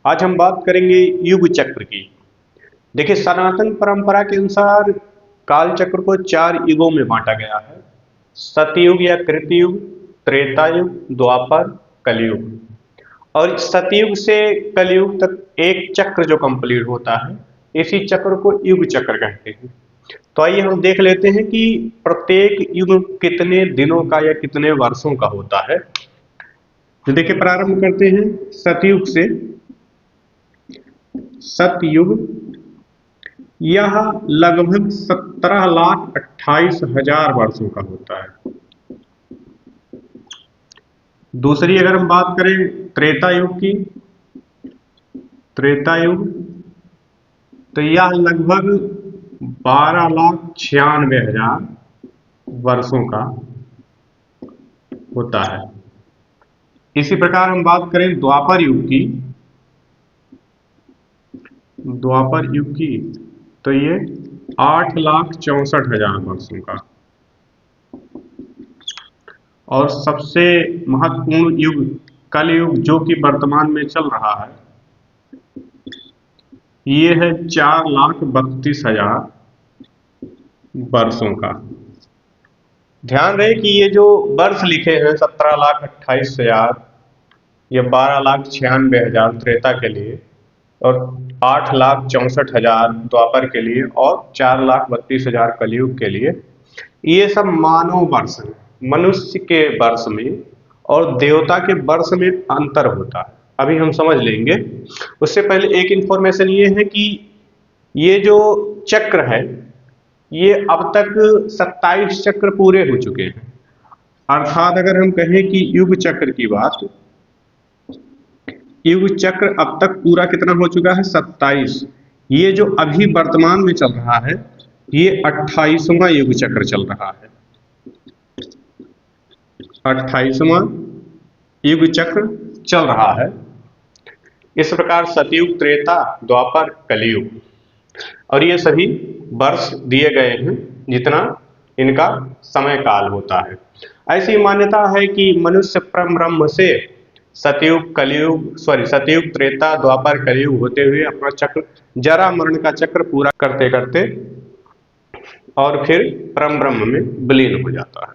आज हम बात करेंगे युग चक्र की। देखिए, सनातन परंपरा के अनुसार काल चक्र को 4 युगों में बांटा गया है। सतयुग या कृतयुग, त्रेता युग, द्वापर, कलयुग। और सतयुग से कलयुग तक एक चक्र जो कंप्लीट होता है, इसी चक्र को युग चक्र कहते हैं। तो आइए हम देख लेते हैं कि प्रत्येक युग कितने दिनों का या कितने वर्षों का होता है। तो देखिए, प्रारंभ करते हैं सतयुग से। सतयुग यह लगभग 17,28,000 वर्षों का होता है। दूसरी अगर हम बात करें त्रेता युग की, त्रेता युग तो यह लगभग 12,96,000 वर्षों का होता है। इसी प्रकार हम बात करें द्वापर युग की, द्वापर युग की तो ये 8,64,000 वर्षों का। और सबसे महत्वपूर्ण युग कलयुग जो कि वर्तमान में चल रहा है, ये है 4,32,000 वर्षों का। ध्यान रहे कि ये जो वर्ष लिखे हैं 17,28,000, ये 12,96,000 त्रेता के लिए और 8,64,000 द्वापर के लिए और 4,32,000 कलयुग के लिए, ये सब मानव वर्ष हैं। मनुष्य के वर्ष में और देवता के वर्ष में अंतर होता है, अभी हम समझ लेंगे। उससे पहले एक इंफॉर्मेशन ये है कि ये जो चक्र है, ये अब तक 27 चक्र पूरे हो चुके हैं। अर्थात अगर हम कहें कि युग चक्र की बात, युग चक्र अब तक पूरा कितना हो चुका है? 27। ये जो अभी वर्तमान में चल रहा है, ये 28वां युग चक्र चल रहा है। 28वां युग चक्र चल रहा है। इस प्रकार सतयुग, त्रेता, द्वापर, कलयुग, और ये सभी वर्ष दिए गए हैं जितना इनका समय काल होता है। ऐसी मान्यता है कि मनुष्य परम ब्रह्म से सतयुग, त्रेता, द्वापर, कलयुग होते हुए अपना चक्र, जरा मरण का चक्र पूरा करते करते और फिर परम ब्रह्म में विलीन हो जाता है।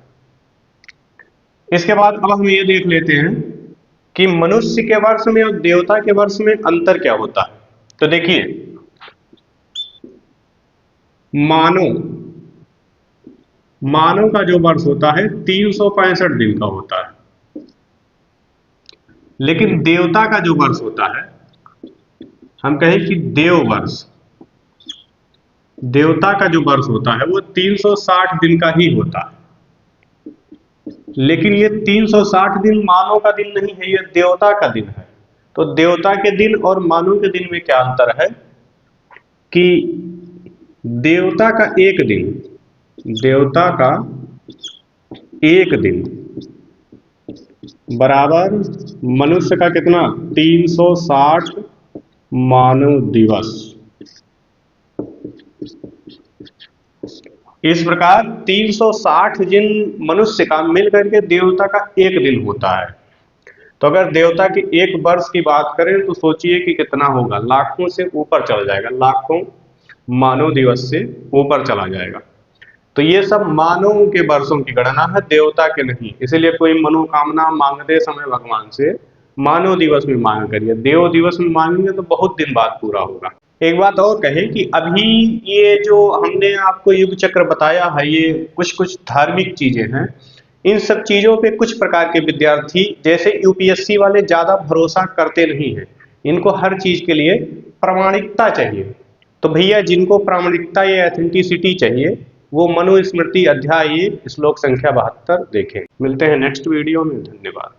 इसके बाद अब हम ये देख लेते हैं कि मनुष्य के वर्ष में और देवता के वर्ष में अंतर क्या होता है। तो देखिए, मानव का जो वर्ष होता है 365 दिन का होता है, लेकिन देवता का जो वर्ष होता है, हम कहें कि देव वर्ष, देवता का जो वर्ष होता है वो 360 दिन का ही होता है। लेकिन ये 360 दिन मानव का दिन नहीं है, ये देवता का दिन है। तो देवता के दिन और मानव के दिन में क्या अंतर है कि देवता का एक दिन बराबर मनुष्य का कितना? 360 मानव दिवस। इस प्रकार 360 दिन मनुष्य का मिल करके देवता का एक दिन होता है। तो अगर देवता के एक वर्ष की बात करें तो सोचिए कि कितना होगा, लाखों से ऊपर चला जाएगा, लाखों मानव दिवस से ऊपर चला जाएगा। तो ये सब मानव के वर्षों की गणना है, देवता के नहीं। इसलिए कोई मनोकामना मांगते समय भगवान से मानव दिवस में मांग करिए, देव दिवस में मांगेंगे तो बहुत दिन बाद पूरा होगा। एक बात और कहें कि अभी ये जो हमने आपको युग चक्र बताया है, ये कुछ धार्मिक चीजें हैं। इन सब चीजों पे कुछ प्रकार के विद्यार्थी जैसे यूपीएससी वाले ज्यादा भरोसा करते नहीं हैं। इनको हर चीज के लिए प्रामाणिकता चाहिए। तो भैया, जिनको प्रामाणिकता या एथेंटिसिटी चाहिए, वो मनुस्मृति अध्याय श्लोक संख्या 72 देखें। मिलते हैं नेक्स्ट वीडियो में। धन्यवाद।